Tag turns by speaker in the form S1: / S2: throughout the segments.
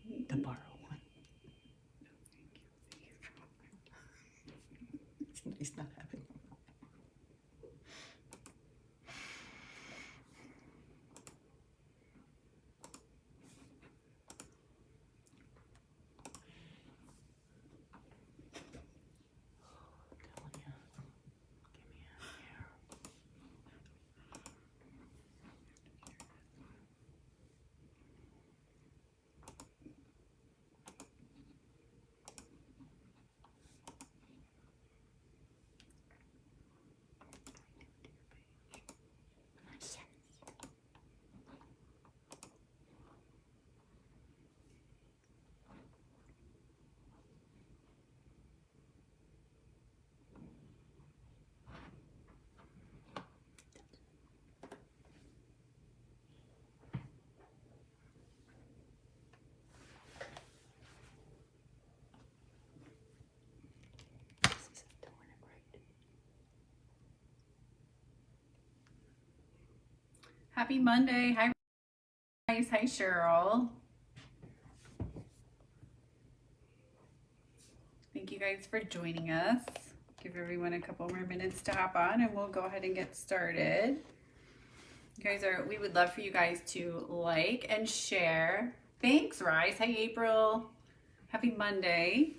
S1: The borrow one. It's nice not having them.
S2: Happy Monday. Hi, guys. Hi, Cheryl. Thank you guys for joining us. Give everyone a couple more minutes to hop on and we'll go ahead and get started. You guys we would love for you guys to like and share. Thanks, Rise. Hi, April. Happy Monday.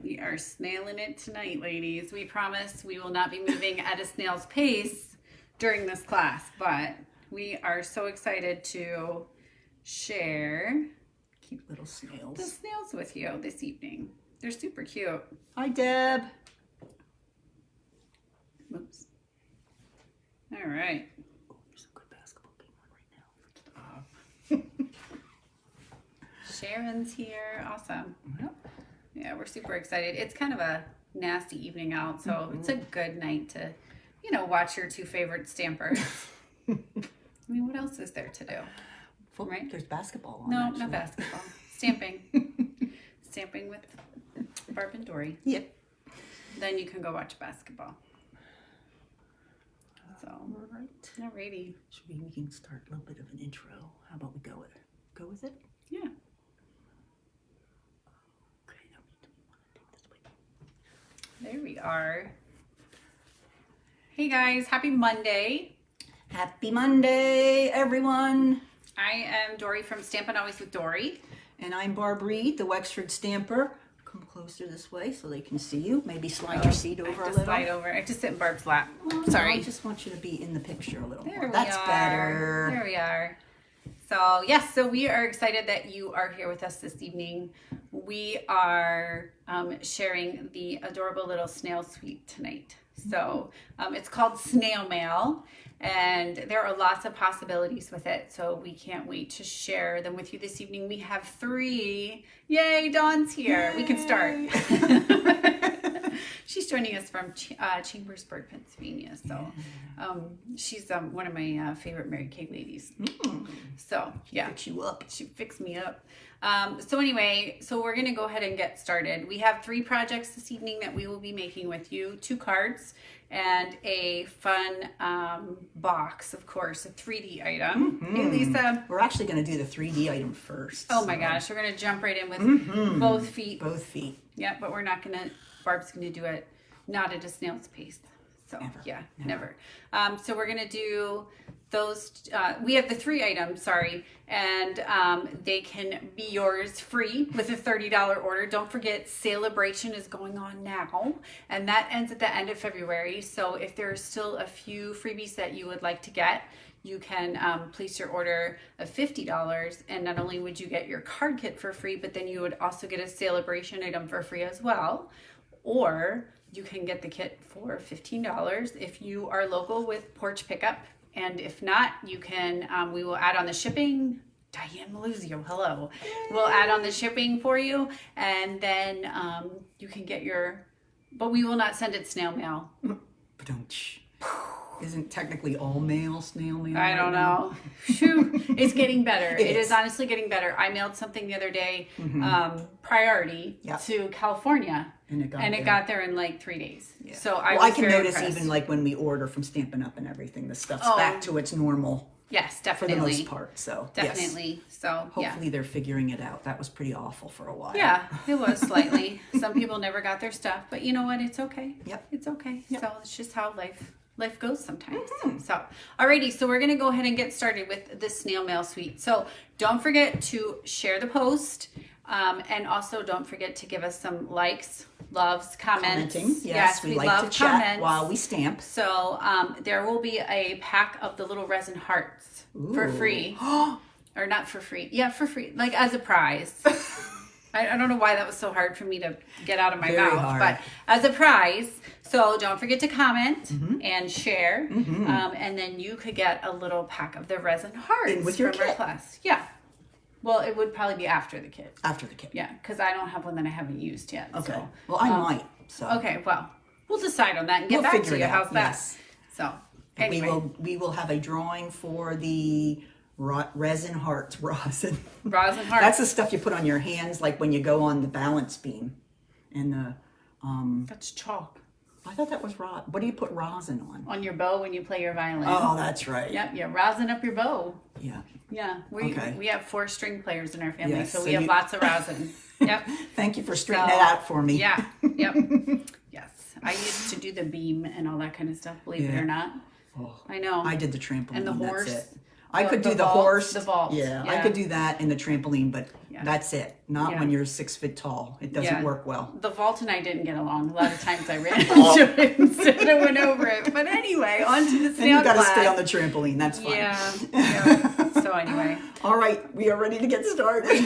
S2: We are snailing it tonight, ladies. We promise we will not be moving at a snail's pace during this class, but we are so excited to share
S1: Cute little snails.
S2: the snails with you this evening. They're super cute.
S1: Hi, Deb.
S2: Oops. All right.
S1: Oh, there's a good basketball game on right now.
S2: Sharon's here. Awesome.
S1: Yep.
S2: Yeah, we're super excited. It's kind of a nasty evening out, so it's a good night to, watch your two favorite stampers. I mean, what else is there to do? Right?
S1: There's basketball on.
S2: No,
S1: actually.
S2: not basketball. Stamping. Stamping with Barb and Dory.
S1: Yep.
S2: Then you can go watch basketball. So,
S1: All right.
S2: alrighty.
S1: We can start a little bit of an intro. How about we go with it?
S2: Yeah.
S1: Okay, now we want to take this way.
S2: There we are. Hey guys, happy Monday.
S1: Happy Monday, everyone.
S2: I am Dory from Stampin' Always with Dory.
S1: And I'm Barb Reed, the Wexford Stamper. Come closer this way so they can see you. Maybe slide your seat over a little.
S2: Slide over. I just sit in Barb's lap.
S1: Well,
S2: Sorry.
S1: I just want you to be in the picture a little
S2: There
S1: more.
S2: we
S1: That's
S2: are.
S1: better.
S2: There we are. So yes, so we are excited that you are here with us this evening. We are sharing the adorable little snail suite tonight. So it's called Snail Mail, and there are lots of possibilities with it. So we can't wait to share them with you this evening. We have 3. Yay, Dawn's here. Yay. We can start. She's joining us from Chambersburg, Pennsylvania. So she's one of my favorite Mary Kay ladies. So yeah,
S1: Fix you up.
S2: She fixed me up. So anyway, so we're gonna go ahead and get started. We have 3 projects this evening that we will be making with you: 2 cards and a fun box, of course, a 3D item. Hey, Lisa.
S1: We're actually going to do the 3D item first.
S2: Oh my gosh, we're gonna jump right in with both feet.
S1: Both feet.
S2: Yeah, but we're not gonna. Barb's gonna do it not at a snail's pace. So
S1: Never.
S2: yeah, never. So we're gonna do those. We have the 3 items, sorry, and they can be yours free with a $30 order. Don't forget, Celebration is going on now, and that ends at the end of February. So if there's still a few freebies that you would like to get, you can place your order of $50, and not only would you get your card kit for free, but then you would also get a Celebration item for free as well. Or you can get the kit for $15 if you are local with porch pickup. And if not, you can, we will add on the shipping. Diane Maluzio, hello. We'll add on the shipping for you. And then you can get but we will not send it snail mail.
S1: Isn't technically all mail snail mail?
S2: I don't know. Phew. It's getting better. It is honestly getting better. I mailed something the other day, priority to California. And it got there in like 3 days. Yeah. So I can
S1: notice
S2: impressed.
S1: even like when we order from Stampin' Up and everything, the stuff's back to its normal
S2: Yes,
S1: for
S2: definitely.
S1: the most part. So yes.
S2: Definitely. So yeah.
S1: Hopefully they're figuring it out. That was pretty awful for a while.
S2: Yeah, it was slightly. Some people never got their stuff, but you know what? It's okay.
S1: Yep.
S2: It's okay.
S1: Yep.
S2: So it's just how life goes sometimes. So, alrighty, so we're gonna go ahead and get started with the snail mail suite. So don't forget to share the post, and also don't forget to give us some likes, loves, comments.
S1: Commenting. Yes, we like
S2: love
S1: to chat
S2: comments.
S1: while we stamp.
S2: So there will be a pack of the little resin hearts for free. Or not for free. Yeah, for free. Like as a prize. I don't know why that was so hard for me to get out of my
S1: Very
S2: mouth.
S1: hard.
S2: But as a prize. So don't forget to comment and share. And then you could get a little pack of the resin hearts
S1: In with your
S2: from our
S1: kit.
S2: class. Yeah. Well, it would probably be after the kit.
S1: After the kit.
S2: Yeah, because I don't have one that I haven't used yet.
S1: Okay.
S2: So.
S1: Well, I might. So
S2: Okay, well, we'll decide on that and get
S1: We'll
S2: back
S1: figure
S2: to
S1: it
S2: you.
S1: out,
S2: How's that?
S1: yes.
S2: So anyway.
S1: we will have a drawing for the resin hearts. Rosin.
S2: Rosin hearts.
S1: That's the stuff you put on your hands, like when you go on the balance beam. And the
S2: That's chalk.
S1: I thought that was what do you put rosin on?
S2: On your bow when you play your violin.
S1: Oh, that's right.
S2: Yep, you rosin up your bow.
S1: Yeah.
S2: Yeah,
S1: Okay.
S2: we have 4 string players in our family,
S1: Yes,
S2: so
S1: so
S2: we have
S1: you-
S2: lots of rosin. Yep.
S1: Thank you for straightening that out for me.
S2: Yeah. Yep. Yes. I used to do the beam and all that kind of stuff, believe it
S1: Yeah.
S2: or not.
S1: Oh,
S2: I know.
S1: I did the trampoline.
S2: And the horse.
S1: That's it. I could
S2: the
S1: do the
S2: vault,
S1: horse.
S2: the vault.
S1: Yeah, I
S2: Yeah.
S1: could do that and the trampoline, but
S2: Yeah.
S1: that's it. Not
S2: Yeah.
S1: when you're 6 foot tall. It doesn't
S2: Yeah.
S1: work well.
S2: The vault and I didn't get along. A lot of times I ran into it instead of went over it. But anyway, on to the
S1: Then
S2: snail
S1: you got to
S2: class.
S1: stay on the trampoline. That's fine.
S2: Yeah. So anyway.
S1: All right, we are ready to get started.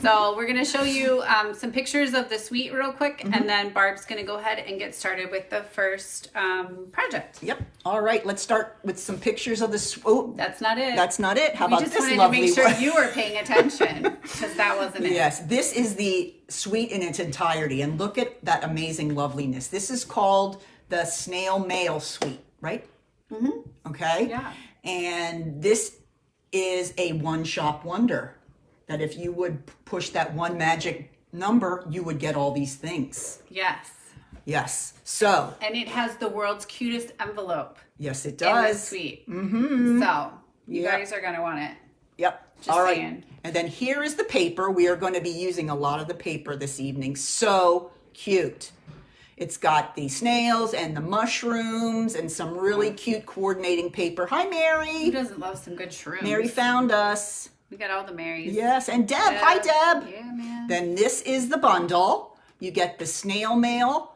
S2: So we're going to show you some pictures of the suite real quick, and then Barb's going to go ahead and get started with the first project.
S1: Yep. All right, let's start with some pictures of the. Oh,
S2: That's not it.
S1: that's not it. How
S2: we
S1: about
S2: just
S1: this
S2: wanted to
S1: lovely
S2: make sure
S1: one?
S2: you were paying attention, because that wasn't it.
S1: Yes, this is the suite in its entirety, and look at that amazing loveliness. This is called the Snail Mail Suite, right? Okay.
S2: Yeah.
S1: And this is a one-shop wonder. That if you would push that one magic number, you would get all these things.
S2: Yes.
S1: Yes. So
S2: And it has the world's cutest envelope
S1: yes, it
S2: in the
S1: does.
S2: suite. So you
S1: Yep.
S2: guys are going to want it.
S1: Yep.
S2: Just
S1: All right.
S2: saying.
S1: And then here is the paper. We are going to be using a lot of the paper this evening. So cute. It's got the snails and the mushrooms and some really cute coordinating paper. Hi,
S2: Who
S1: Mary.
S2: doesn't love some good shrooms?
S1: Mary found us.
S2: We got all the Marys.
S1: Yes. And Deb. Hi, Deb.
S2: Yeah, man.
S1: Then this is the bundle. You get the snail mail.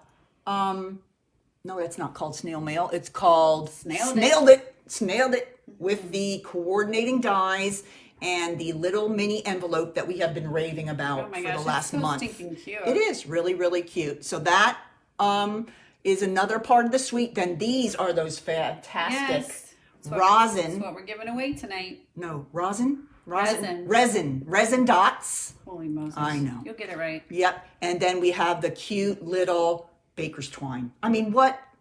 S1: No, that's not called snail mail. It's called
S2: Snailed It.
S1: Snailed it with the coordinating dies and the little mini envelope that we have been raving about
S2: Oh my
S1: for
S2: gosh,
S1: the
S2: it's
S1: last
S2: so
S1: month.
S2: stinking cute.
S1: It is really, really cute. So that is another part of the suite. Then these are those fantastic
S2: Yes. That's
S1: rosin.
S2: what we're giving away tonight.
S1: No, rosin?
S2: Resin.
S1: Resin dots.
S2: Holy Moses.
S1: I know.
S2: You'll get it right.
S1: Yep. And then we have the cute little baker's twine. I mean,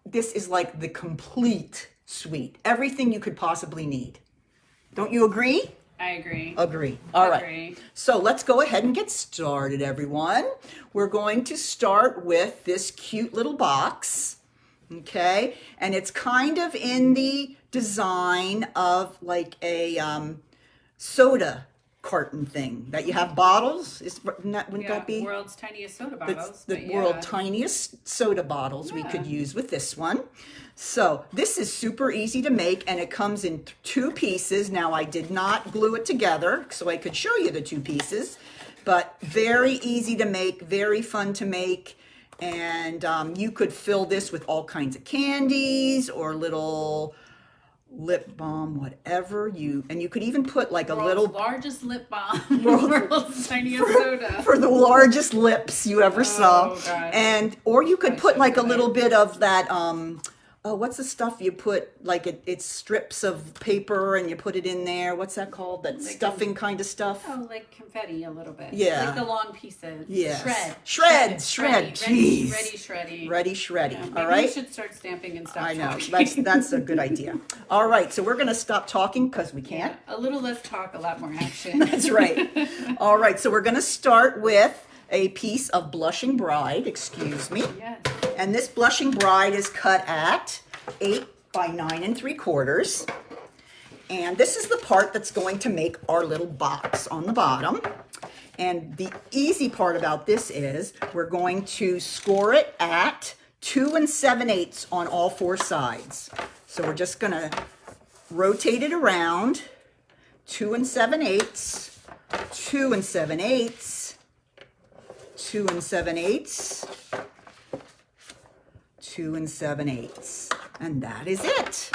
S1: this is like the complete suite. Everything you could possibly need. Don't you agree?
S2: I agree.
S1: Agree. All right.
S2: Agree.
S1: So let's go ahead and get started, everyone. We're going to start with this cute little box. Okay. And it's kind of in the design of like a soda carton thing that you have bottles. Wouldn't that be?
S2: World's tiniest soda
S1: It's
S2: bottles.
S1: the
S2: but yeah.
S1: world tiniest soda bottles we could use with this one. So this is super easy to make, and it comes in 2 pieces. Now I did not glue it together so I could show you the 2 pieces, but very easy to make, very fun to make. And you could fill this with all kinds of candies or little lip balm, whatever and you could even put like
S2: World's
S1: a little
S2: largest lip balm. World's tiniest soda.
S1: for the largest lips you ever saw.
S2: gosh.
S1: And or you could put
S2: should
S1: like a
S2: do
S1: little
S2: that.
S1: bit of that what's the stuff you put, like it's strips of paper and you put it in there. What's that called? That
S2: Like
S1: stuffing kind of stuff.
S2: Oh, like confetti a little bit.
S1: Yeah.
S2: Like the long pieces.
S1: Yes.
S2: Shred.
S1: Shred.
S2: Shreddy.
S1: Jeez.
S2: Shreddy.
S1: Ready, shreddy.
S2: Yeah, maybe
S1: All right.
S2: we should start stamping and stuff.
S1: I know. That's a good idea. All right. So we're going to stop talking because we can't.
S2: A little less talk, a lot more action.
S1: That's right. All right. So we're going to start with a piece of Blushing Bride. Excuse me.
S2: Yes.
S1: And this Blushing Bride is cut at 8 by 9 3/4. And this is the part that's going to make our little box on the bottom. And the easy part about this is we're going to score it at 2 7/8 on all 4 sides. So we're just going to rotate it around, 2 7/8, 2 7/8, 2 7/8, 2 7/8, and that is it.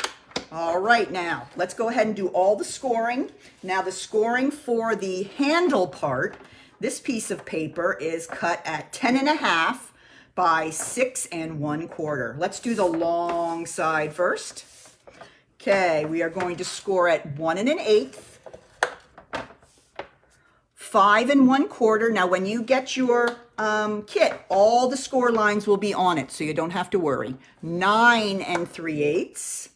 S1: All right, now let's go ahead and do all the scoring. Now the scoring for the handle part, this piece of paper is cut at 10 1/2 by 6 1/4. Let's do the long side first. Okay, we are going to score at 1 1/8, 5 1/4. Now when you get your kit, all the score lines will be on it, so you don't have to worry. 9 3/8.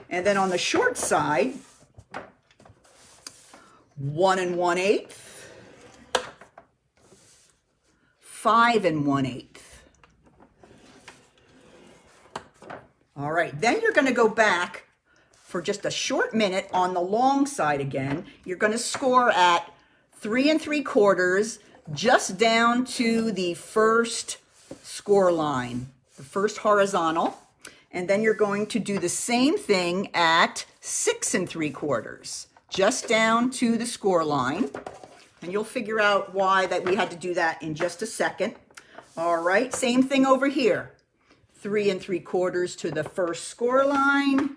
S1: And then on the short side, 1 1/8, 5 1/8. All right, then you're going to go back for just a short minute on the long side again. You're going to score at 3 3/4, just down to the first score line, the first horizontal. And then you're going to do the same thing at 6 3/4, just down to the score line. And you'll figure out why that we had to do that in just a second. All right, same thing over here. 3 3/4 to the first score line,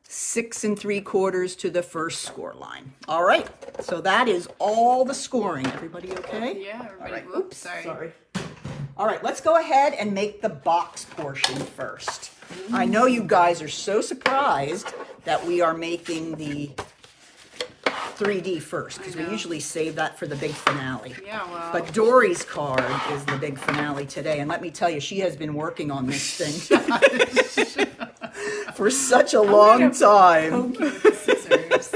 S1: 6 3/4 to the first score line. All right, so that is all the scoring. Everybody okay?
S2: Yeah, everybody.
S1: All right.
S2: Oops, sorry.
S1: All right, let's go ahead and make the box portion first. I know you guys are so surprised that we are making the 3D first, because we usually save that for the big finale.
S2: Yeah, well.
S1: But Dory's card is the big finale today, and let me tell you, she has been working on this thing for such a long time.
S2: Poke you with the scissors.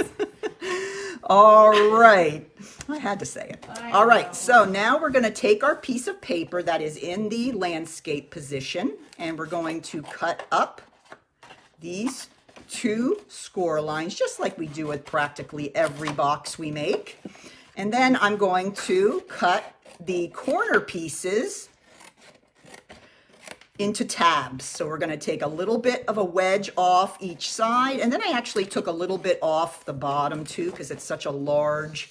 S1: All right. I had to say it.
S2: I
S1: All right,
S2: know.
S1: so now we're going to take our piece of paper that is in the landscape position, and we're going to cut up these 2 score lines, just like we do with practically every box we make. And then I'm going to cut the corner pieces into tabs. So we're going to take a little bit of a wedge off each side, and then I actually took a little bit off the bottom too, because it's such a large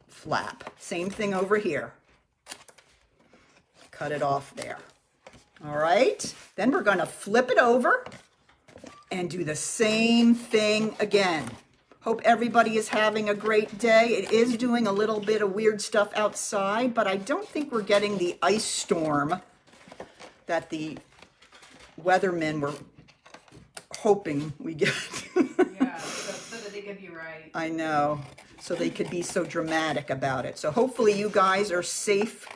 S1: flap. Same thing over here. Cut it off there. All right, then we're going to flip it over and do the same thing again. Hope everybody is having a great day. It is doing a little bit of weird stuff outside, but I don't think we're getting the ice storm that the weathermen were hoping we get.
S2: Yeah, so that they give you right.
S1: I know, so they could be so dramatic about it. So hopefully you guys are safe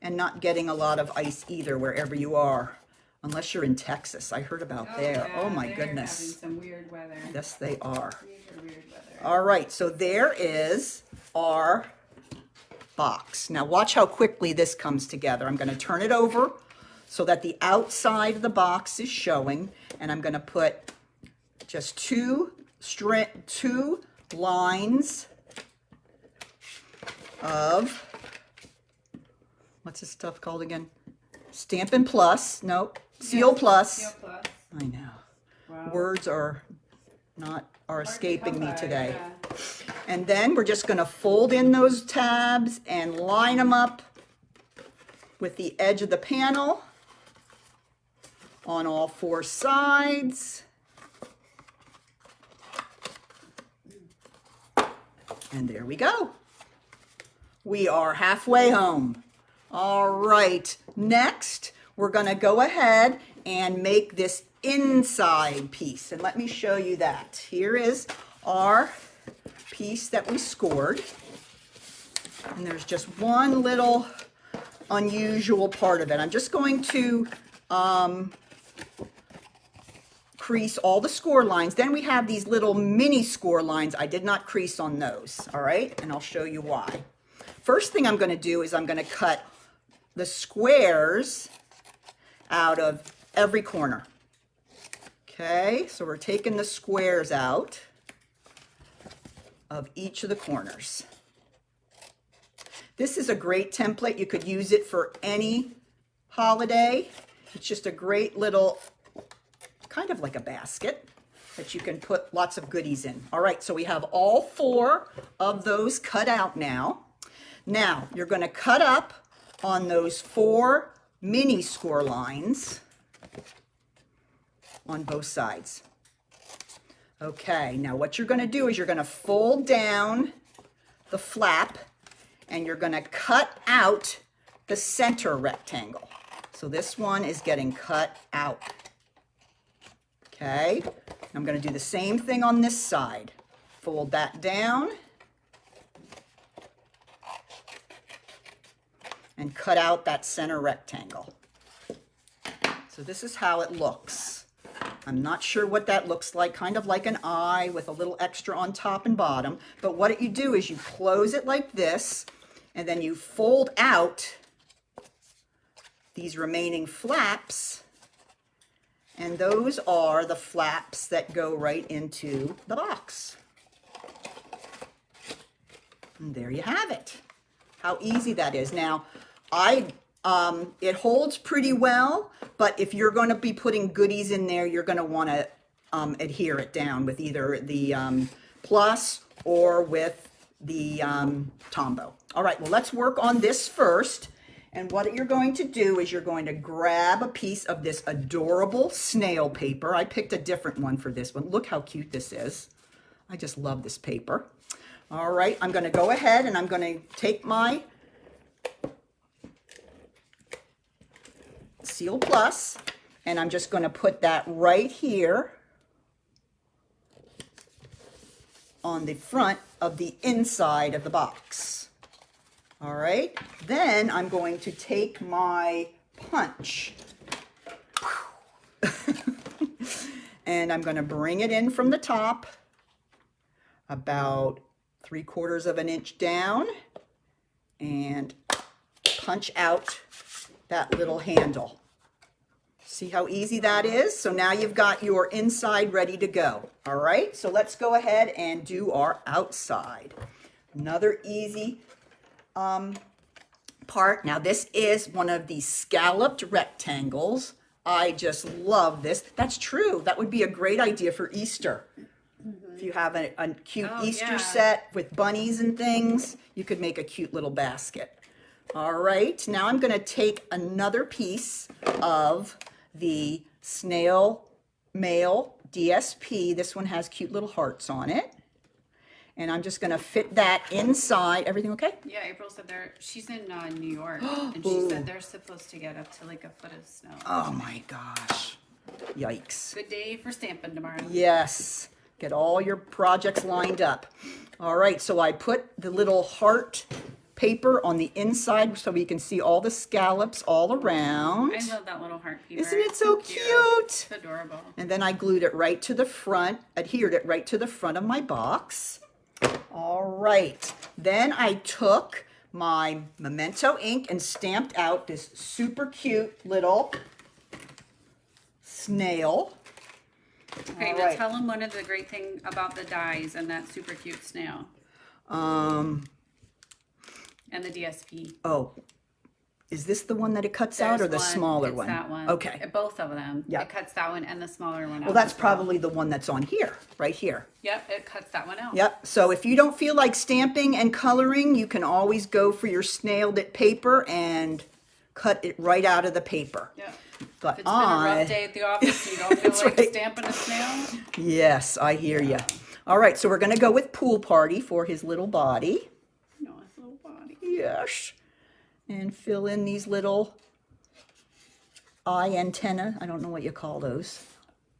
S1: and not getting a lot of ice either, wherever you are. Unless you're in Texas. I heard about there.
S2: Yeah,
S1: Oh my
S2: they're
S1: goodness.
S2: having some weird weather.
S1: Yes, they are.
S2: These are weird weather.
S1: All right, so there is our box. Now watch how quickly this comes together. I'm going to turn it over so that the outside of the box is showing, and I'm going to put just two lines of, what's this stuff called again? Stampin' Plus. Nope. Seal Plus.
S2: Seal Plus.
S1: I know.
S2: Wow.
S1: Words are escaping me today.
S2: Yeah.
S1: And then we're just going to fold in those tabs and line them up with the edge of the panel on all 4 sides. And there we go. We are halfway home. All right, next we're going to go ahead and make this inside piece. And let me show you that. Here is our piece that we scored. And there's just one little unusual part of it. I'm just going to crease all the score lines. Then we have these little mini score lines. I did not crease on those, all right? And I'll show you why. First thing I'm going to do is I'm going to cut the squares out of every corner. Okay, so we're taking the squares out of each of the corners. This is a great template. You could use it for any holiday. It's just a great little, kind of like a basket that you can put lots of goodies in. All right, so we have all 4 of those cut out now. Now, you're going to cut up on those 4 mini score lines on both sides. Okay, now what you're going to do is you're going to fold down the flap and you're going to cut out the center rectangle. So this one is getting cut out. Okay, I'm going to do the same thing on this side. Fold that down and cut out that center rectangle. So this is how it looks. I'm not sure what that looks like, kind of like an eye with a little extra on top and bottom. But what you do is you close it like this, and then you fold out these remaining flaps, and those are the flaps that go right into the box. And there you have it. How easy that is. Now, it holds pretty well, but if you're going to be putting goodies in there, you're going to want to adhere it down with either the plus or with the Tombow. All right, well, let's work on this first. And what you're going to do is you're going to grab a piece of this adorable snail paper. I picked a different one for this one. Look how cute this is. I just love this paper. All right, I'm going to go ahead and I'm going to take my Seal Plus, and I'm just going to put that right here on the front of the inside of the box. All right, then I'm going to take my punch and I'm going to bring it in from the top about 3/4 of an inch down and punch out that little handle. See how easy that is? So now you've got your inside ready to go. All right, so let's go ahead and do our outside. Another easy part. Now this is one of the scalloped rectangles. I just love this. That's true. That would be a great idea for Easter. If you have a cute Easter set with bunnies and things, you could make a cute little basket. All right, now I'm going to take another piece of the Snail Mail DSP. This one has cute little hearts on it. And I'm just going to fit that inside. Everything okay?
S2: Yeah, April said she's in New York, and she said they're supposed to get up to like a foot of snow.
S1: Oh my gosh. Yikes.
S2: Good day for stamping tomorrow.
S1: Yes. Get all your projects lined up. All right, so I put the little heart paper on the inside so we can see all the scallops all around.
S2: I love that little heart paper.
S1: Isn't it so cute?
S2: It's adorable.
S1: And then I glued it right to the front, adhered it right to the front of my box. All right, then I took my Memento ink and stamped out this super cute little snail.
S2: Okay, now tell them one of the great things about the dies and that super cute snail. And the DSP.
S1: Oh, is this the one that it cuts out or the smaller one?
S2: That one.
S1: Okay.
S2: Both of them.
S1: Yeah.
S2: It cuts that one and the smaller one out.
S1: Well, that's probably the one that's on here, right here.
S2: Yep, it cuts that one out.
S1: Yep. So if you don't feel like stamping and coloring, you can always go for your snailed it paper and cut it right out of the paper.
S2: Yep.
S1: But
S2: if it's been a rough day at the office, you don't feel like stamping a snail.
S1: Yes, I hear you. All right, so we're going to go with Pool Party for his little body.
S2: No, his little body.
S1: Yes. And fill in these little eye antenna. I don't know what you call those.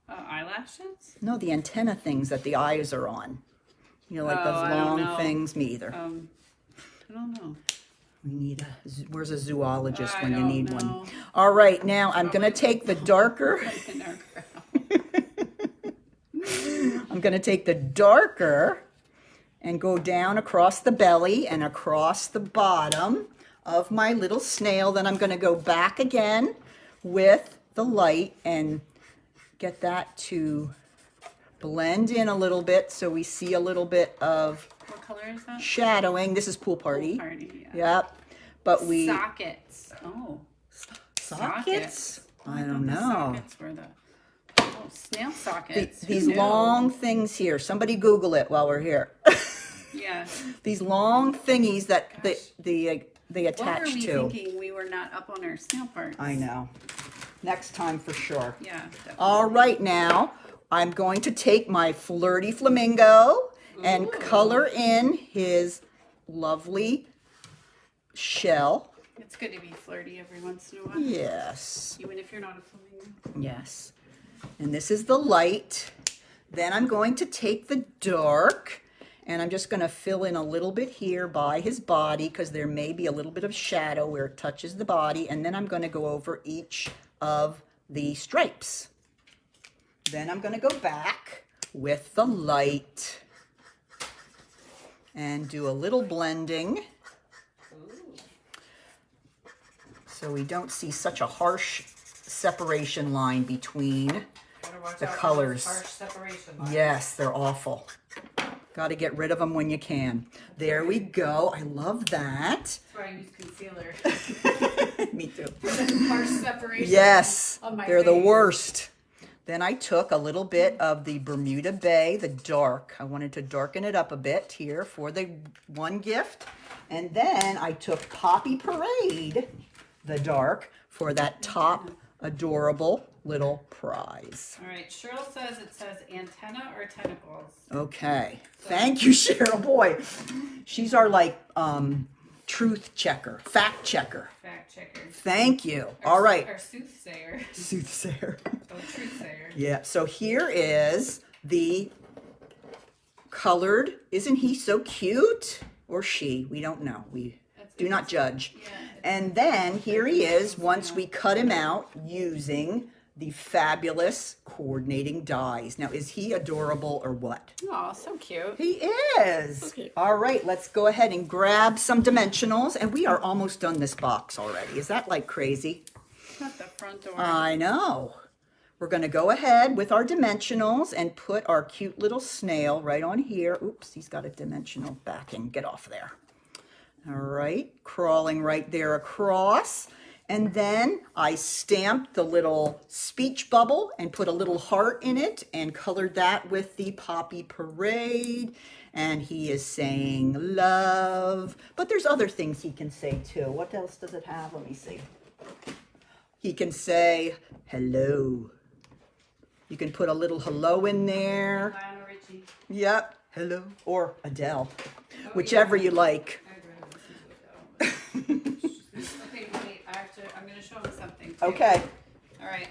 S2: Eyelashes?
S1: No, the antenna things that the eyes are on. You know, like those long things. Me either.
S2: I don't know.
S1: We need where's a zoologist when you need one? All right, now I'm going to take the darker. I'm going to take the darker and go down across the belly and across the bottom of my little snail. Then I'm going to go back again with the light and get that to blend in a little bit so we see a little bit of
S2: What color is that?
S1: shadowing. This is Pool Party.
S2: Pool Party, yeah.
S1: Yep. But we...
S2: Sockets. Oh.
S1: Sockets? I don't
S2: thought the
S1: know.
S2: sockets were the snail sockets. Who
S1: These
S2: knew?
S1: long things here. Somebody Google it while we're here.
S2: Yeah.
S1: These long thingies that they attach
S2: What were we
S1: to.
S2: thinking we were not up on our snail parts?
S1: I know. Next time for sure.
S2: Yeah, definitely.
S1: All right, now I'm going to take my Flirty Flamingo and color in his lovely shell.
S2: It's good to be flirty every once in a while.
S1: Yes.
S2: Even if you're not a flamingo.
S1: Yes. And this is the light. Then I'm going to take the dark and I'm just going to fill in a little bit here by his body because there may be a little bit of shadow where it touches the body. And then I'm going to go over each of the stripes. Then I'm going to go back with the light and do a little blending so we don't see such a harsh separation line between the colors.
S3: Harsh separation line.
S1: Yes, they're awful. Got to get rid of them when you can. There we go. I love that.
S2: That's why I use concealer.
S1: Me too.
S3: Harsh separation.
S1: Yes,
S3: on my
S1: they're the
S3: face.
S1: worst. Then I took a little bit of the Bermuda Bay, the dark. I wanted to darken it up a bit here for the one gift. And then I took Poppy Parade, the dark, for that top adorable little prize.
S2: All right, Cheryl says it says antenna or tentacles.
S1: Okay. Thank you, Cheryl. Boy, she's our truth checker, fact checker.
S2: Fact checker.
S1: Thank you. All right.
S2: Or soothsayer.
S1: Soothsayer.
S2: Oh, truthsayer.
S1: Yeah. So here is the colored. Isn't he so cute? Or she? We don't know. We do not judge.
S2: Yeah.
S1: And then here he is once we cut him out using the fabulous coordinating dies. Now, is he adorable or what?
S2: Oh, so cute.
S1: He is.
S2: Okay.
S1: All right, let's go ahead and grab some dimensionals. And we are almost done this box already. Is that like crazy?
S2: Not the front door.
S1: I know. We're going to go ahead with our dimensionals and put our cute little snail right on here. Oops, he's got a dimensional backing. Get off there. All right, crawling right there across. And then I stamped the little speech bubble and put a little heart in it and colored that with the Poppy Parade. And he is saying love. But there's other things he can say too. What else does it have? Let me see. He can say hello. You can put a little hello in there.
S2: Lionel Richie.
S1: Yep, hello. Or Adele, whichever you like.
S2: I'd rather listen to Adele. Okay, wait. I'm going to show him something. Too.
S1: Okay.
S2: All right.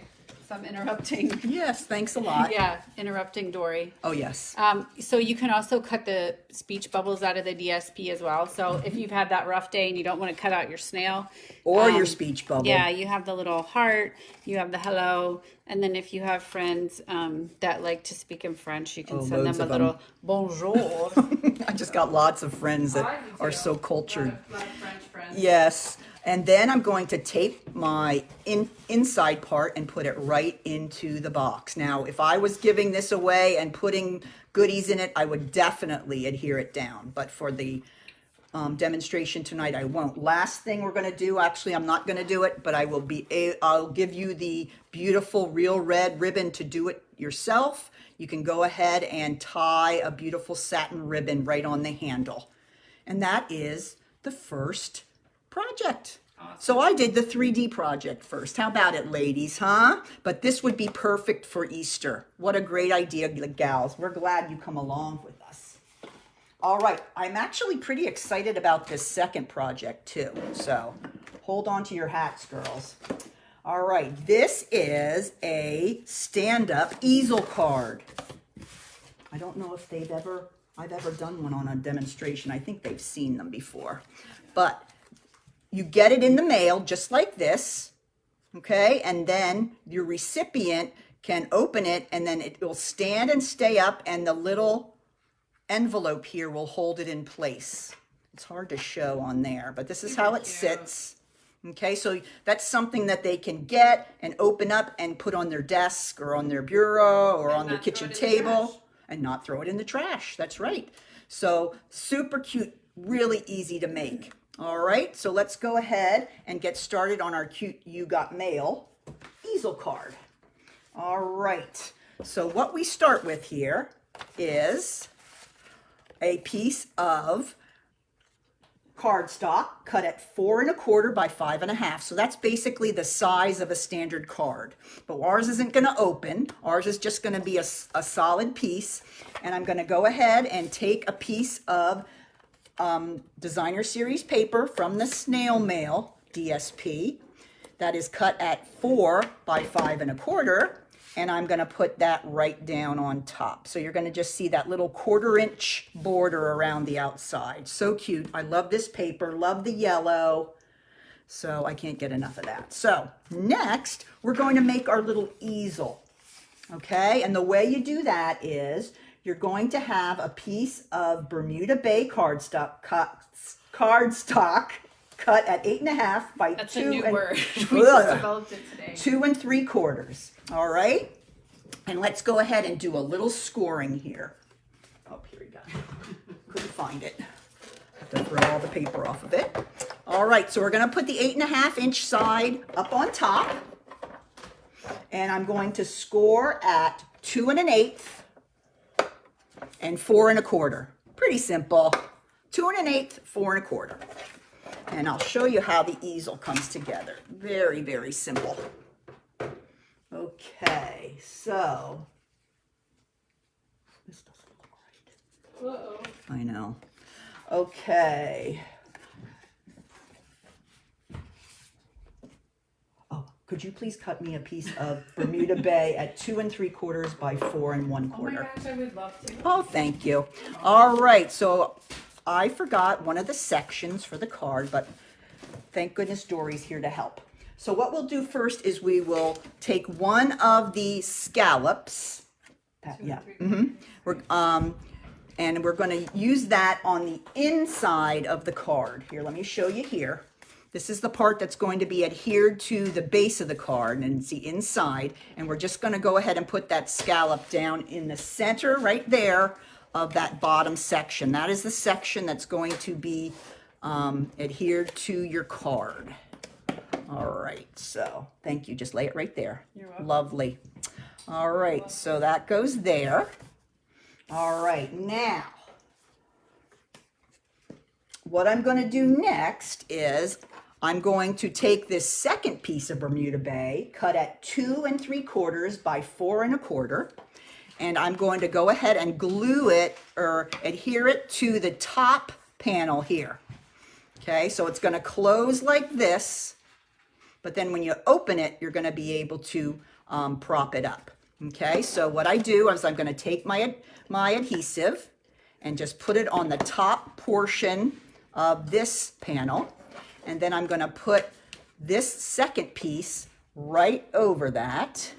S2: So I'm interrupting.
S1: Yes, thanks a lot.
S2: Yeah, interrupting Dory.
S1: Oh, yes.
S2: So you can also cut the speech bubbles out of the DSP as well. So if you've had that rough day and you don't want to cut out your snail.
S1: Or your speech bubble.
S2: Yeah, you have the little heart, you have the hello, and then if you have friends that like to speak in French, you can send
S1: loads
S2: them a
S1: of
S2: little bonjour.
S1: I just got lots of friends that are so cultured.
S2: A lot of French friends.
S1: Yes. And then I'm going to tape my inside part and put it right into the box. Now, if I was giving this away and putting goodies in it, I would definitely adhere it down. But for the demonstration tonight, I won't. Last thing we're going to do, actually, I'm not going to do it, but I'll give you the beautiful real red ribbon to do it yourself. You can go ahead and tie a beautiful satin ribbon right on the handle. And that is the first project. Awesome. So I did the 3D project first. How about it, ladies, huh? But this would be perfect for Easter. What a great idea, gals. We're glad you come along with us. All right, I'm actually pretty excited about this second project too. So hold on to your hats, girls. All right, this is a stand-up easel card. I don't know if I've ever done one on a demonstration. I think they've seen them before. But you get it in the mail just like this, okay? And then your recipient can open it and then it will stand and stay up and the little envelope here will hold it in place. It's hard to show on there, but this is how it sits, Okay, so that's something that they can get and open up and put on their desk or on their bureau or
S3: And
S1: on their
S3: not throw
S1: kitchen
S3: it in the
S1: table
S3: trash.
S1: and not throw it in the trash. That's right. So super cute, really easy to make. All right, so let's go ahead and get started on our cute You Got Mail easel card. All right, so what we start with here is a piece of cardstock cut at 4 1/4 by 5 1/2. So that's basically the size of a standard card. But ours isn't going to open. Ours is just going to be a solid piece. And I'm going to go ahead and take a piece of designer series paper from the Snail Mail DSP that is cut at 4 by 5 1/4. And I'm going to put that right down on top. So you're going to just see that little 1/4 inch border around the outside. So cute. I love this paper, love the yellow. So I can't get enough of that. So next, we're going to make our little easel. Okay, and the way you do that is you're going to have a piece of Bermuda Bay cardstock cut at 8 1/2 by
S2: That's
S1: 2
S2: a new
S1: and
S2: word. We just developed it today.
S1: 2 3/4. All right, and let's go ahead and do a little scoring here. Oh, here we go. Couldn't find it. Have to throw all the paper off of it. All right, so we're going to put the 8 1/2 inch side up on top, and I'm going to score at 2 1/8 and 4 1/4. Pretty simple. 2 1/8, 4 1/4. And I'll show you how the easel comes together. Very, very simple. Okay, so this doesn't look right.
S3: Uh-oh.
S1: I know. Okay. Oh, could you please cut me a piece of Bermuda Bay at 2 3/4 by 4 1/4?
S3: Oh my gosh, I would love to.
S1: Oh, thank you. All right, so I forgot one of the sections for the card, but thank goodness Dory's here to help. So what we'll do first is we will take one of the scallops. Yeah. And we're going to use that on the inside of the card. Here, let me show you here. This is the part that's going to be adhered to the base of the card, and it's the inside. And we're just going to go ahead and put that scallop down in the center right there of that bottom section. That is the section that's going to be adhered to your card. All right, so thank you. Just lay it right there.
S3: You're welcome.
S1: Lovely. All right, so that goes there. All right, now what I'm going to do next is I'm going to take this second piece of Bermuda Bay, cut at 2 3/4 by 4 1/4, and I'm going to go ahead and glue it or adhere it to the top panel here. Okay, so it's going to close like this, but then when you open it, you're going to be able to prop it up. Okay, so what I do is I'm going to take my adhesive and just put it on the top portion of this panel, and then I'm going to put this second piece right over that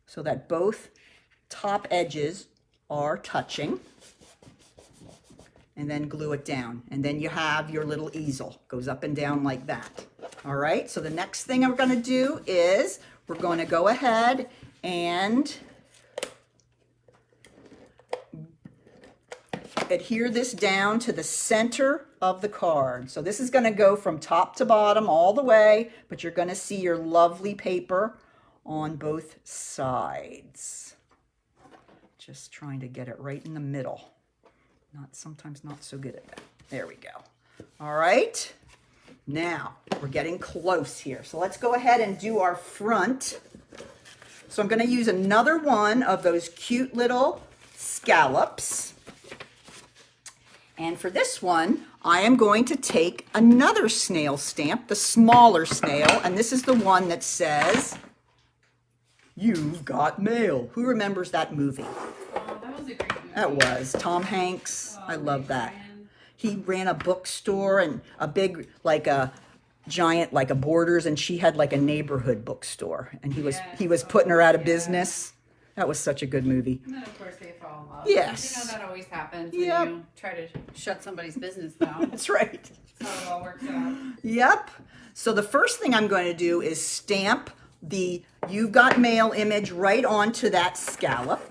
S1: so that both top edges are touching, and then glue it down, and then you have your little easel. Goes up and down like that. All right, so the next thing I'm going to do is we're going to go ahead and adhere this down to the center of the card. So this is going to go from top to bottom all the way, but you're going to see your lovely paper on both sides. Just trying to get it right in the middle. Sometimes not so good at that. There we go. All right. Now we're getting close here. So let's go ahead and do our front. So I'm going to use another one of those cute little scallops. And for this one, I am going to take another snail stamp, the smaller snail, and this is the one that says, "You've Got Mail." Who remembers that movie?
S3: Oh, that was a great movie.
S1: That was Tom Hanks. I love that. He ran a bookstore and a big, like a giant, like a Borders, and she had like a neighborhood bookstore, and he was putting her out of business. That was such a good movie.
S3: And then, of course, they fall fall in love.
S1: Yes.
S3: You know that always happens
S1: Yep.
S3: when you try to shut somebody's business down.
S1: That's right.
S3: That's how it all works out.
S1: Yep. So the first thing I'm going to do is stamp the You've Got Mail image right onto that scallop.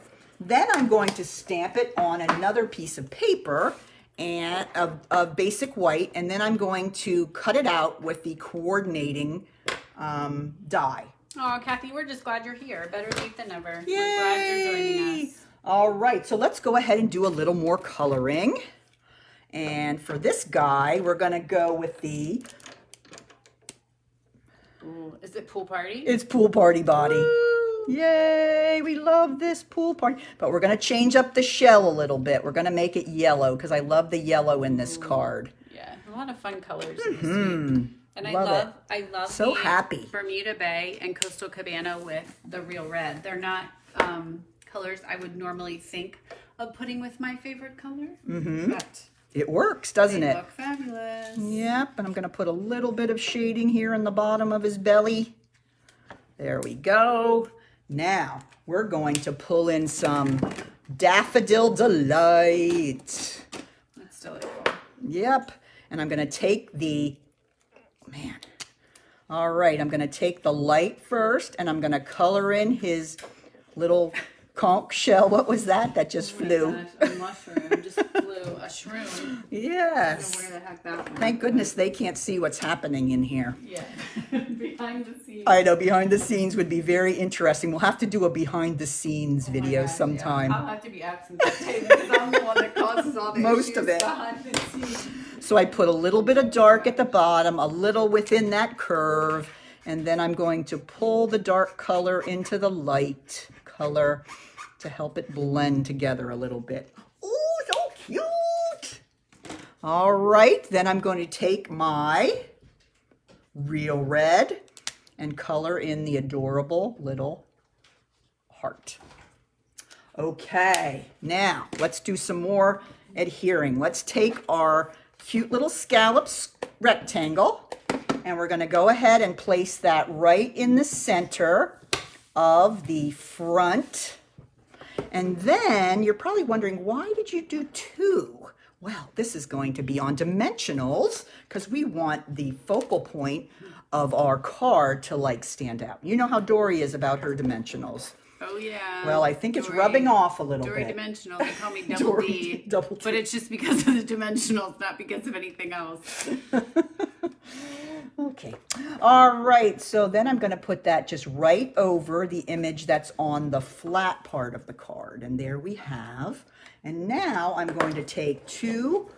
S1: Then I'm going to stamp it on another piece of paper and of basic white, and then I'm going to cut it out with the coordinating die.
S2: Oh, Kathy, we're just glad you're here. Better late than never.
S1: Yay!
S2: We're glad you're joining us.
S1: All right, so let's go ahead and do a little more coloring. And for this guy, we're going to go with the...
S2: Ooh, is it pool party?
S1: It's Pool Party Body.
S2: Woo!
S1: Yay, we love this pool party. But we're going to change up the shell a little bit. We're going to make it yellow because I love the yellow in this card.
S2: Yeah, a lot of fun colors in this week. And
S1: Love
S2: I love
S1: So
S2: the
S1: happy.
S2: Bermuda Bay and Coastal Cabana with the real red. They're not colors I would normally think of putting with my favorite color. But
S1: It works, doesn't
S2: they
S1: it?
S2: look fabulous.
S1: Yep, and I'm going to put a little bit of shading here in the bottom of his belly. There we go. Now, we're going to pull in some Daffodil Delight.
S2: That's delightful.
S1: Yep, and I'm going to take the... Man. All right, I'm going to take the light first, and I'm going to color in his little conch shell. What was that? That just flew.
S2: Gosh, a mushroom just flew. A shroom.
S1: Yes.
S2: I don't know where the heck that went.
S1: Thank goodness they can't see what's happening in here.
S2: Yeah. Behind the scenes.
S1: I know, behind the scenes would be very interesting. We'll have to do a behind the scenes video
S3: God,
S1: sometime.
S3: Yeah. I'll have to be absent that day because I'm the one that causes all the
S1: Most
S3: issues
S1: of it.
S3: behind the scenes.
S1: So I put a little bit of dark at the bottom, a little within that curve, and then I'm going to pull the dark color into the light color to help it blend together a little bit. Oh, so cute! All right, then I'm going to take my real red and color in the adorable little heart. Okay, now let's do some more adhering. Let's take our cute little scallops rectangle, and we're going to go ahead and place that right in the center of the front. And then you're probably wondering, why did you do two? Well, this is going to be on dimensionals because we want the focal point of our card to like stand out. You know how Dory is about her dimensionals.
S2: Oh yeah.
S1: Well, I think it's
S2: Dory-
S1: rubbing off a little
S2: Dory
S1: bit.
S2: Dimensional. They call me Double
S1: Dory
S2: D.
S1: Double D.
S2: But it's just because of the dimensionals, not because of anything else.
S1: Okay. All right. So then I'm going to put that just right over the image that's on the flat part of the card. And there we have. And now I'm going to take 2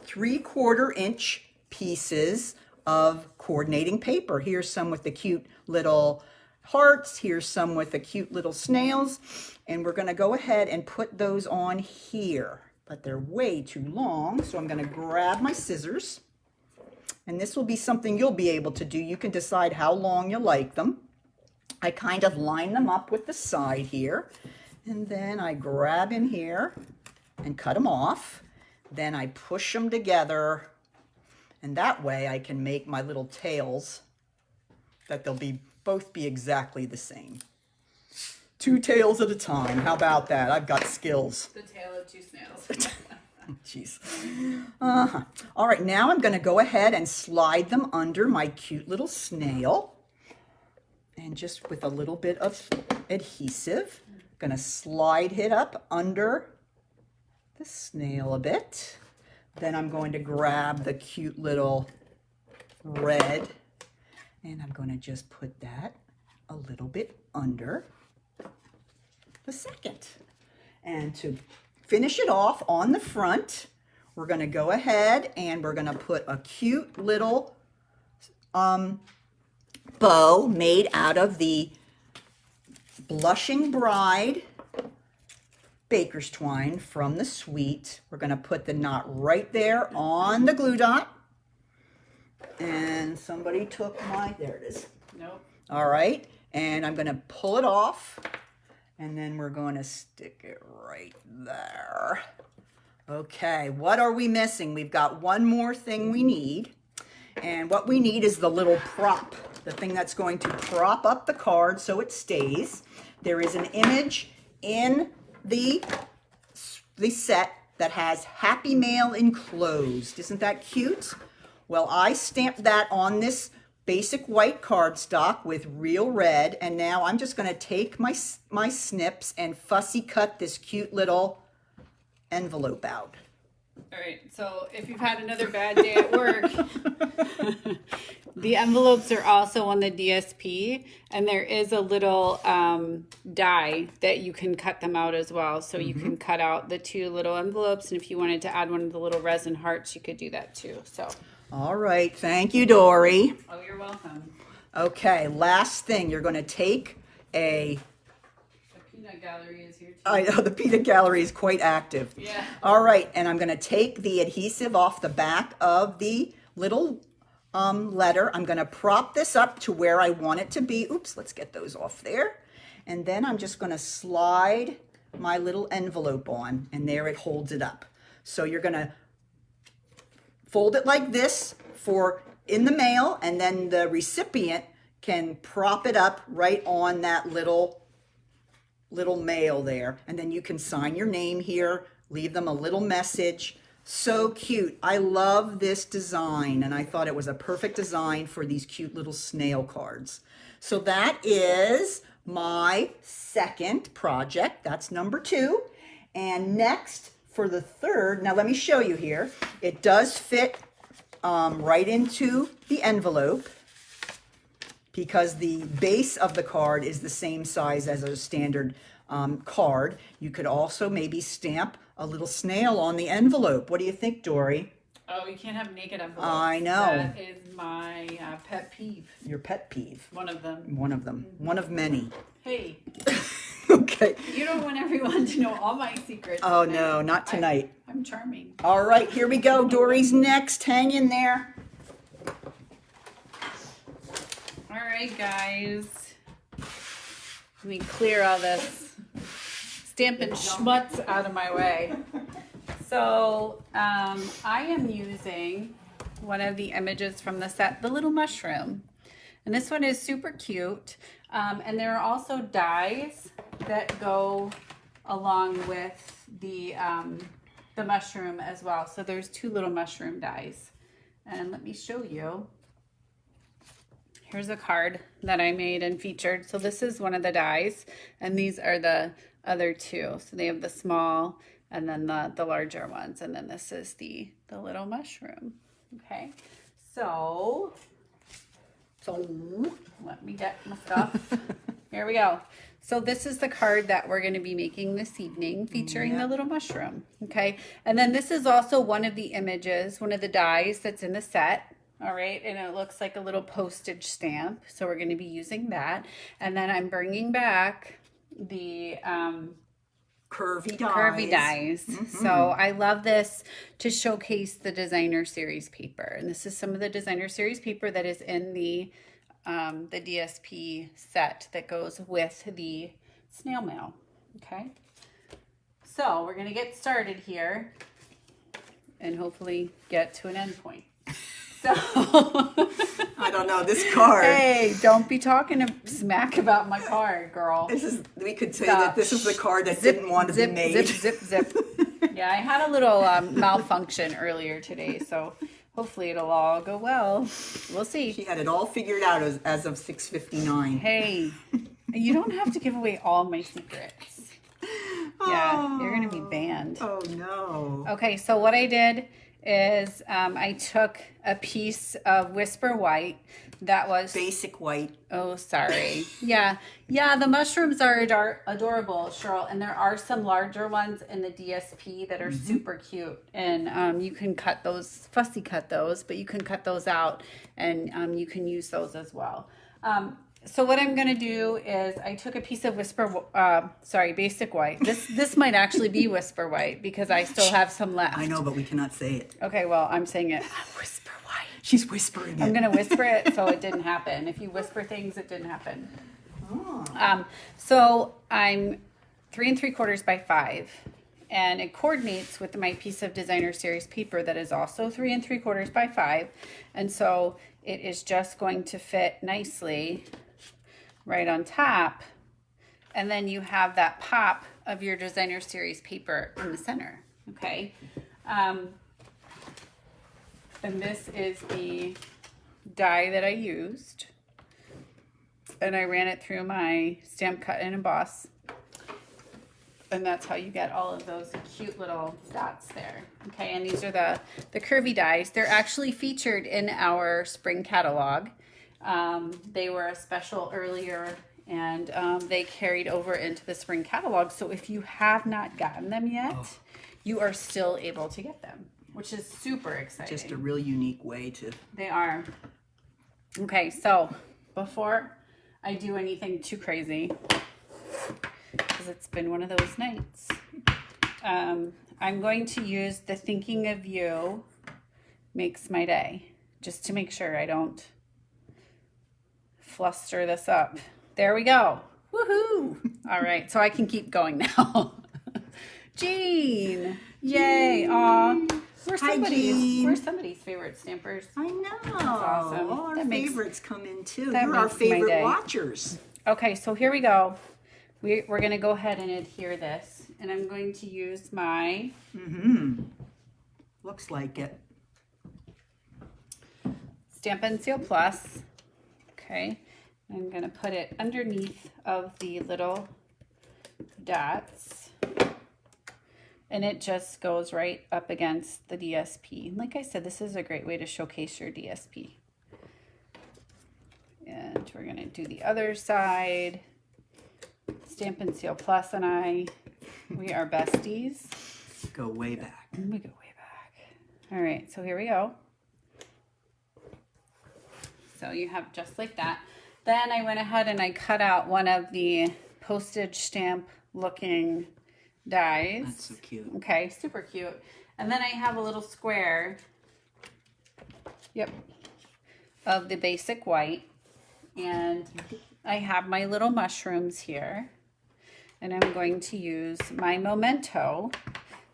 S1: 3/4-inch pieces of coordinating paper. Here's some with the cute little hearts. Here's some with the cute little snails. And we're going to go ahead and put those on here. But they're way too long. So I'm going to grab my scissors. And this will be something you'll be able to do. You can decide how long you like them. I kind of line them up with the side here. And then I grab in here and cut them off. Then I push them together. And that way I can make my little tails that they'll both be exactly the same. 2 tails at a time. How about that? I've got skills.
S3: The tale of 2 snails.
S1: Jeez. All right, now I'm going to go ahead and slide them under my cute little snail. And just with a little bit of adhesive, I'm going to slide it up under the snail a bit. Then I'm going to grab the cute little red, and I'm going to just put that a little bit under the second. And to finish it off on the front, we're going to go ahead and we're going to put a cute little bow made out of the Blushing Bride baker's twine from the suite. We're going to put the knot right there on the glue dot. And somebody took there it is.
S2: Nope.
S1: All right, and I'm going to pull it off. And then we're going to stick it right there. Okay, what are we missing? We've got one more thing we need. And what we need is the little prop, the thing that's going to prop up the card so it stays. There is an image in the the set that has Happy Mail enclosed. Isn't that cute? Well, I stamped that on this basic white cardstock with real red, and now I'm just going to take my snips and fussy cut this cute little envelope out.
S2: All right, so if you've had another bad day at work, the envelopes are also on the DSP, and there is a little die that you can cut them out as well. So you can cut out the 2 little envelopes, and if you wanted to add one of the little resin hearts, you could do that too. So.
S1: All right, thank you, Dory.
S2: Oh, you're welcome.
S1: Okay, last thing, you're going to take
S2: The peanut gallery is here too.
S1: I know the peanut gallery is quite active.
S2: Yeah.
S1: All right, and I'm going to take the adhesive off the back of the little letter. I'm going to prop this up to where I want it to be. Oops, let's get those off there. And then I'm just going to slide my little envelope on, and there it holds it up. So you're going to fold it like this for in the mail, and then the recipient can prop it up right on that little mail there. And then you can sign your name here, leave them a little message. So cute. I love this design, and I thought it was a perfect design for these cute little snail cards. So that is my second project. That's number 2. And next, for the third, now let me show you here. It does fit right into the envelope because the base of the card is the same size as a standard card. You could also maybe stamp a little snail on the envelope. What do you think, Dory?
S2: Oh, you can't have naked envelopes.
S1: I know.
S2: That is my pet peeve.
S1: Your pet peeve.
S2: One of them.
S1: One of them. One of many.
S2: Hey,
S1: Okay.
S2: you don't want everyone to know all my secrets.
S1: Oh, no, not tonight.
S2: I'm charming.
S1: All right, here we go. Dory's next. Hang in there.
S2: All right, guys. Let me clear all this Stampin' Schmutz out of my way. So I am using one of the images from the set, the little mushroom. And this one is super cute. And there are also dies that go along with the mushroom as well. So there's 2 little mushroom dies. And let me show you. Here's a card that I made and featured. So this is one of the dies, and these are the other 2. So they have the small and then the larger ones, and then this is the little mushroom. Okay, so let me get my stuff. Here we go. So this is the card that we're going to be making this evening, featuring the little mushroom. Okay, and then this is also one of the images, one of the dies that's in the set. All right, and it looks like a little postage stamp. So we're going to be using that. And then I'm bringing back the
S1: Curvy dies.
S2: curvy dies. So I love this to showcase the designer series paper. And this is some of the designer series paper that is in the DSP set that goes with the snail mail. Okay, so we're going to get started here and hopefully get to an end point. So
S1: I don't know, this card.
S2: hey, don't be talking smack about my card, girl.
S1: We could say
S2: Stop.
S1: that this is the card that didn't want to be made.
S2: Zip. Yeah, I had a little malfunction earlier today, so hopefully it'll all go well. We'll see.
S1: She had it all figured out as of 6:59.
S2: Hey, you don't have to give away all my secrets. Yeah, you're going to be banned.
S1: Oh, no.
S2: Okay, so what I did is I took a piece of Whisper White that was
S1: Basic white.
S2: oh sorry yeah the mushrooms are adorable, Cheryl, and there are some larger ones in the DSP that are super cute, and you can cut those, fussy cut those, but you can cut those out and you can use those as well. So what I'm going to do is I took a piece of Basic White. This might actually be Whisper White because I still have some left.
S1: I know, but we cannot say it.
S2: Okay, well, I'm saying it.
S1: Whisper white. She's whispering it.
S2: I'm going to whisper it so it didn't happen. If you whisper things, it didn't happen.
S1: Oh.
S2: So I'm 3 3/4 by 5. And it coordinates with my piece of designer series paper that is also 3 3/4 by 5. And so it is just going to fit nicely right on top, and then you have that pop of your designer series paper in the center. Okay. And this is the die that I used. And I ran it through my stamp cut and emboss. And that's how you get all of those cute little dots there. Okay, and these are the curvy dies. They're actually featured in our spring catalog. They were a special earlier, and they carried over into the spring catalog. So if you have not gotten them yet, you are still able to get them, which is super exciting.
S1: Just a real unique way to...
S2: They are. Okay, so before I do anything too crazy, because it's been one of those nights, I'm going to use the Thinking of You Makes My Day, just to make sure I don't fluster this up. There we go. Woohoo! All right, so I can keep going now. Jean! Yay! Aw. We're somebody's favorite stampers.
S1: I know.
S2: That's awesome.
S1: All our favorites come in too.
S2: that
S1: You're our
S2: makes my
S1: favorite
S2: day.
S1: watchers.
S2: Okay, so here we go. We're going to go ahead and adhere this. And I'm going to use my...
S1: Looks like it.
S2: Stampin' Seal Plus. Okay. I'm going to put it underneath of the little dots. And it just goes right up against the DSP. Like I said, this is a great way to showcase your DSP. And we're going to do the other side. Stampin' Seal Plus and I, we are besties.
S1: Go way back.
S2: We go way back. All right, so here we go. So you have just like that. Then I went ahead and I cut out one of the postage stamp looking dies.
S1: That's so cute.
S2: Okay, super cute. And then I have a little square, of the basic white. And I have my little mushrooms here. And I'm going to use my Memento.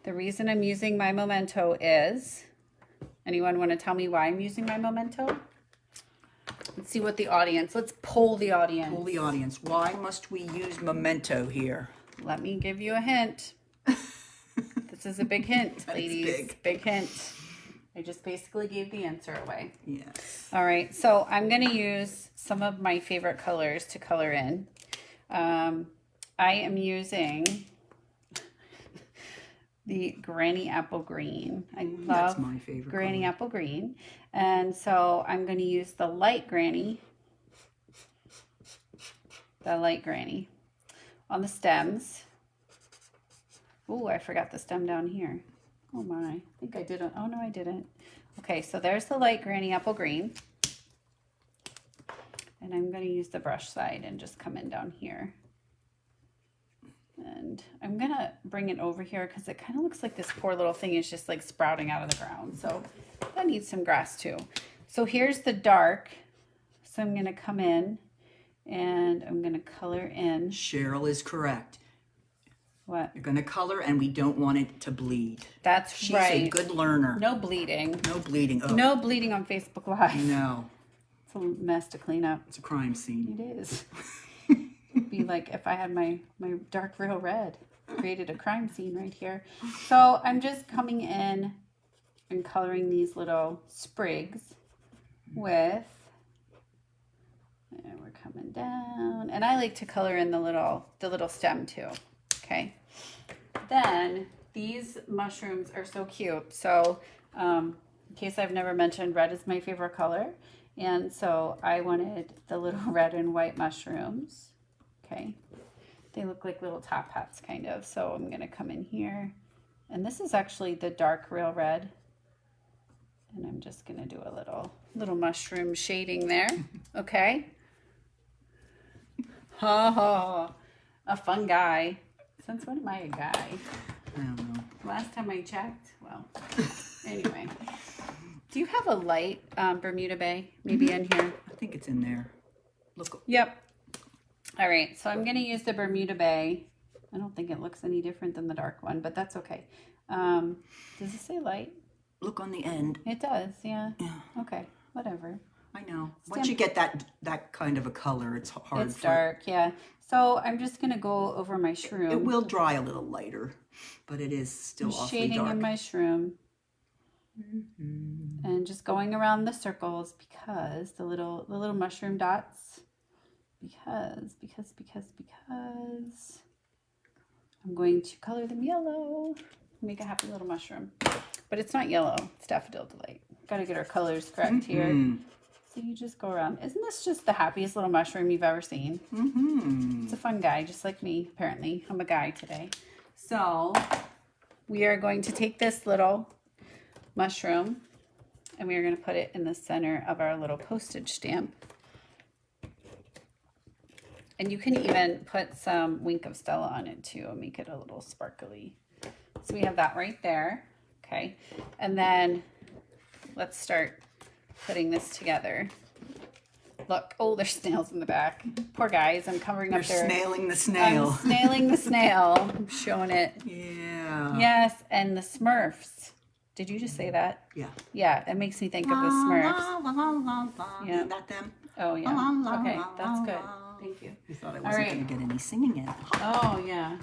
S2: The reason I'm using my Memento is, anyone want to tell me why I'm using my Memento? Let's see what let's poll the audience.
S1: Poll the audience. Why must we use Memento here?
S2: Let me give you a hint. This is a big hint, ladies. Big hint. I just basically gave the answer away.
S1: Yes.
S2: All right, so I'm going to use some of my favorite colors to color in. I am using the Granny Apple Green. I love
S1: That's my favorite
S2: Granny
S1: color.
S2: Apple Green. And so I'm going to use the light Granny on the stems. Oh, I forgot the stem down here. Oh my, I think I didn't. Oh no, I didn't. Okay, so there's the light Granny Apple Green. And I'm going to use the brush side and just come in down here. And I'm going to bring it over here because it kind of looks like this poor little thing is just like sprouting out of the ground. So that needs some grass too. So here's the dark. So I'm going to come in and I'm going to color in.
S1: Cheryl is correct.
S2: What?
S1: You're going to color and we don't want it to bleed.
S2: That's
S1: She's
S2: right.
S1: a good learner.
S2: No bleeding.
S1: No bleeding. Oh,
S2: No bleeding on Facebook Live.
S1: no.
S2: It's a mess to clean up.
S1: It's a crime scene.
S2: It is. It'd be like if I had my dark real red, created a crime scene right here. So I'm just coming in and coloring these little sprigs with, and we're coming down. And I like to color in the little stem too. Okay. Then these mushrooms are so cute. So in case I've never mentioned, red is my favorite color. And so I wanted the little red and white mushrooms. Okay. They look like little top hats kind of. So I'm going to come in here. And this is actually the dark real red. And I'm just going to do a little mushroom shading there. Okay. Ha ha. A fun guy. Since when am I a guy?
S1: I don't know.
S2: Last time I checked. Well, anyway. Do you have a light Bermuda Bay maybe in here?
S1: I think it's in there. Look.
S2: Yep. All right, so I'm going to use the Bermuda Bay. I don't think it looks any different than the dark one, but that's okay. Does it say light?
S1: Look on the end.
S2: It does, yeah.
S1: Yeah.
S2: Okay, whatever.
S1: I know. Once you get that kind of a color, it's hard.
S2: It's dark, yeah. So I'm just going to go over my shroom.
S1: It will dry a little lighter, but it is still awfully
S2: shading
S1: dark.
S2: in my shroom. And just going around the circles because the little mushroom dots. Because I'm going to color them yellow. Make a happy little mushroom. But it's not yellow. It's Daffodil Delight. Got to get our colors correct here. So you just go around. Isn't this just the happiest little mushroom you've ever seen? It's a fun guy, just like me, apparently. I'm a guy today. So we are going to take this little mushroom and we are going to put it in the center of our little postage stamp. And you can even put some Wink of Stella on it too and make it a little sparkly. So we have that right there. Okay. And then let's start putting this together. Look, oh, there's snails in the back. Poor guys, I'm covering up their...
S1: Snailing the snail.
S2: I'm snailing the snail. I'm showing it.
S1: Yeah.
S2: Yes, and the Smurfs. Did you just say that?
S1: Yeah.
S2: Yeah, it makes me think of the Smurfs.
S1: Yeah. Isn't that them?
S2: Oh, yeah. Okay, that's good. Thank you.
S1: You thought I wasn't going to get any singing in.
S2: Oh, yeah.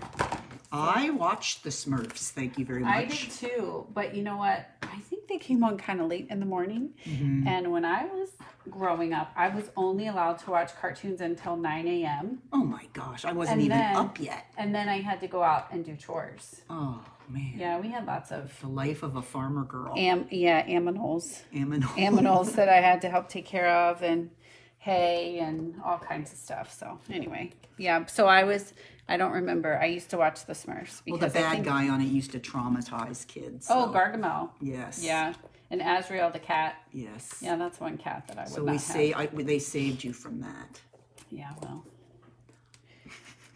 S1: I watched the Smurfs. Thank you very much.
S2: I did too, but you know what? I think they came on kind of late in the morning. And when I was growing up, I was only allowed to watch cartoons until 9 a.m.
S1: Oh my gosh, I wasn't even up yet.
S2: And then I had to go out and do chores.
S1: Oh man.
S2: Yeah, we had lots of...
S1: The life of a farmer girl.
S2: Aminals.
S1: Aminals.
S2: Aminals that I had to help take care of, and hay and all kinds of stuff. So anyway, yeah, so I don't remember. I used to watch the Smurfs.
S1: Well, the bad guy on it used to traumatize kids.
S2: Oh,
S1: So.
S2: Gargamel.
S1: Yes.
S2: Yeah. And Azrael the cat.
S1: Yes.
S2: Yeah, that's one cat that I would
S1: So
S2: not have.
S1: they saved you from that.
S2: Yeah, well.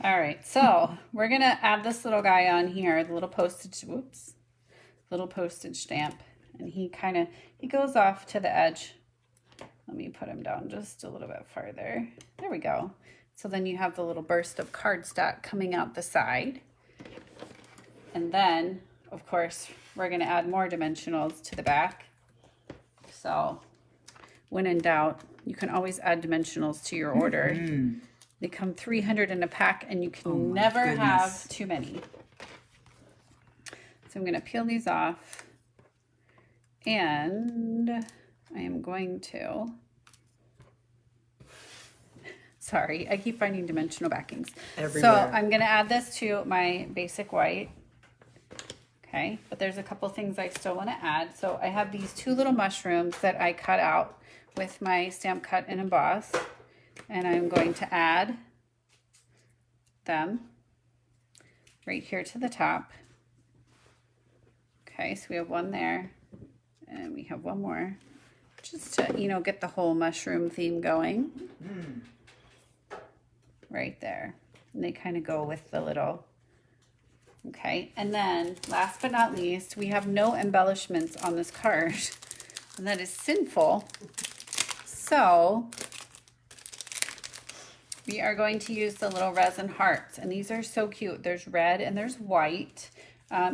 S2: All right, so we're going to add this little guy on here, the little postage stamp. And he goes off to the edge. Let me put him down just a little bit farther. There we go. So then you have the little burst of cardstock coming out the side. And then, of course, we're going to add more dimensionals to the back. So when in doubt, you can always add dimensionals to your order. They come 300 in a pack and you can never have too many. So I'm going to peel these off. And I am going to... Sorry, I keep finding dimensional backings.
S1: Everywhere.
S2: So I'm going to add this to my basic white. Okay, but there's a couple things I still want to add. So I have these two little mushrooms that I cut out with my stamp cut and emboss. And I'm going to add them right here to the top. Okay, so we have one there. And we have one more. Just to, get the whole mushroom theme going. Right there. And they kind of go with the little... Okay, and then last but not least, we have no embellishments on this card, and that is sinful. So we are going to use the little resin hearts, and these are so cute. There's red and there's white.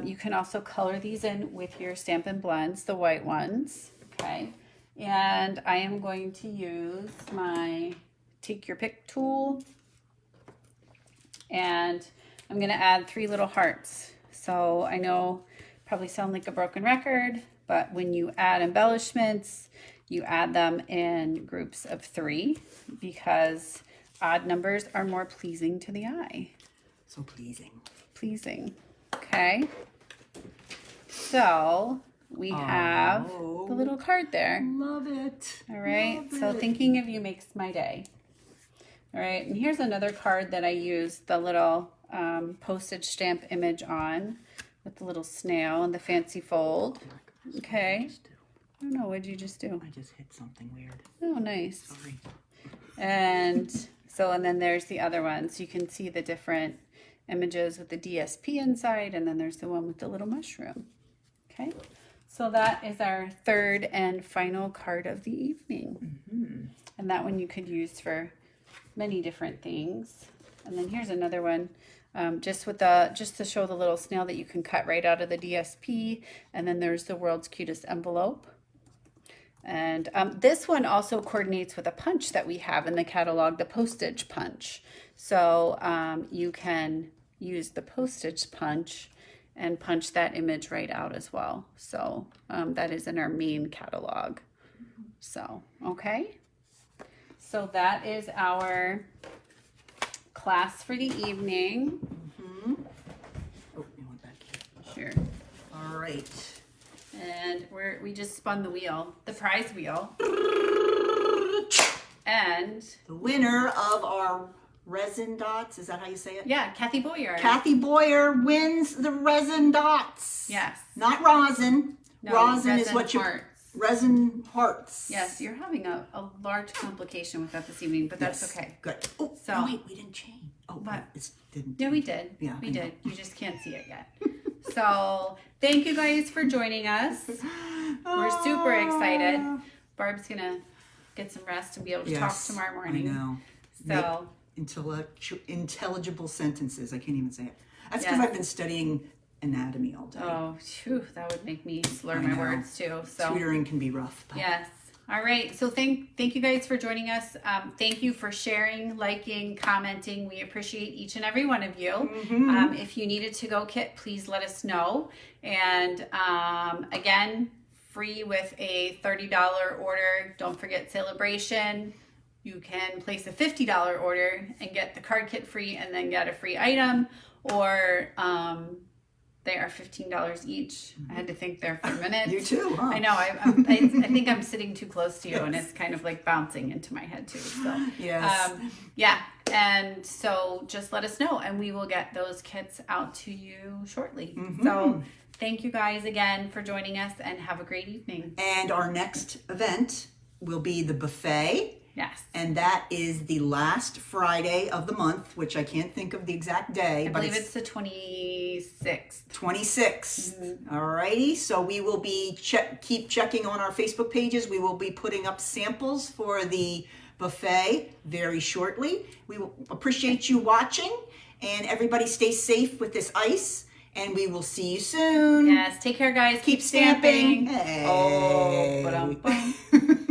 S2: You can also color these in with your Stampin' Blends, the white ones. Okay, and I am going to use my Take Your Pick tool, and I'm going to add 3 little hearts. So I know probably sound like a broken record, but when you add embellishments, you add them in groups of 3 because odd numbers are more pleasing to the eye.
S1: So pleasing.
S2: Pleasing. Okay. So we have the little card there.
S1: Love it.
S2: All right.
S1: Love
S2: So
S1: it.
S2: thinking of you makes my day. All right. And here's another card that I used the little postage stamp image on with the little snail and the fancy fold. Okay. I don't know. What did you just do?
S1: I just hit something weird.
S2: Oh, nice.
S1: Sorry.
S2: And then there's the other one. So you can see the different images with the DSP inside, and then there's the one with the little mushroom. Okay. So that is our third and final card of the evening. And that one you could use for many different things. And then here's another one, just to show the little snail that you can cut right out of the DSP. And then there's the world's cutest envelope. And this one also coordinates with a punch that we have in the catalog, the postage punch. So you can use the postage punch and punch that image right out as well. So that is in our main catalog. So, okay. So that is our class for the evening.
S1: Oh, you want back here.
S2: Sure.
S1: All right.
S2: And we just spun the wheel, the prize wheel. And
S1: The winner of our resin dots, is that how you say it?
S2: yeah, Kathy Boyer.
S1: Kathy Boyer wins the resin dots.
S2: Yes.
S1: Not rosin.
S2: No,
S1: rosin is
S2: resin
S1: what you
S2: hearts.
S1: resin hearts.
S2: Yes, you're having a large complication with that this evening, but that's
S1: Yes.
S2: okay.
S1: Good. Oh,
S2: So-
S1: no, wait, we didn't change. Oh,
S2: What?
S1: It didn't.
S2: Yeah, we did.
S1: Yeah,
S2: we
S1: I know.
S2: did. You just can't see it yet. So thank you guys for joining us. We're super excited. Barb's gonna get some rest and be able to talk
S1: Yes,
S2: tomorrow morning.
S1: I know.
S2: So
S1: Intelligible sentences. I can't even say it. That's because
S2: Yes.
S1: I've been studying anatomy all day.
S2: oh, phew, that would make me slur
S1: I
S2: my
S1: know.
S2: words too. So
S1: Tutoring can be rough. But
S2: yes. All right. So thank you guys for joining us. Thank you for sharing, liking, commenting. We appreciate each and every one of you. If you needed to go kit, please let us know. And again, free with a $30 order. Don't forget celebration. You can place a $50 order and get the card kit free and then get a free item. Or they are $15 each. I had to think there for a minute.
S1: You too, huh?
S2: I know. I think I'm sitting too close to you, and it's kind of like bouncing into my head too. So
S1: Yes.
S2: yeah. And so just let us know, and we will get those kits out to you shortly. So thank you guys again for joining us, and have a great evening.
S1: And our next event will be the buffet.
S2: Yes.
S1: And that is the last Friday of the month, which I can't think of the exact day,
S2: I
S1: but
S2: believe it's the 26th.
S1: 26th. All righty. So we will be keep checking on our Facebook pages. We will be putting up samples for the buffet very shortly. We will appreciate you watching, and everybody stay safe with this ice, and we will see you soon.
S2: Yes. Take care, guys.
S1: Keep stamping.
S2: Oh,
S1: Hey.
S2: ba-dum-bum.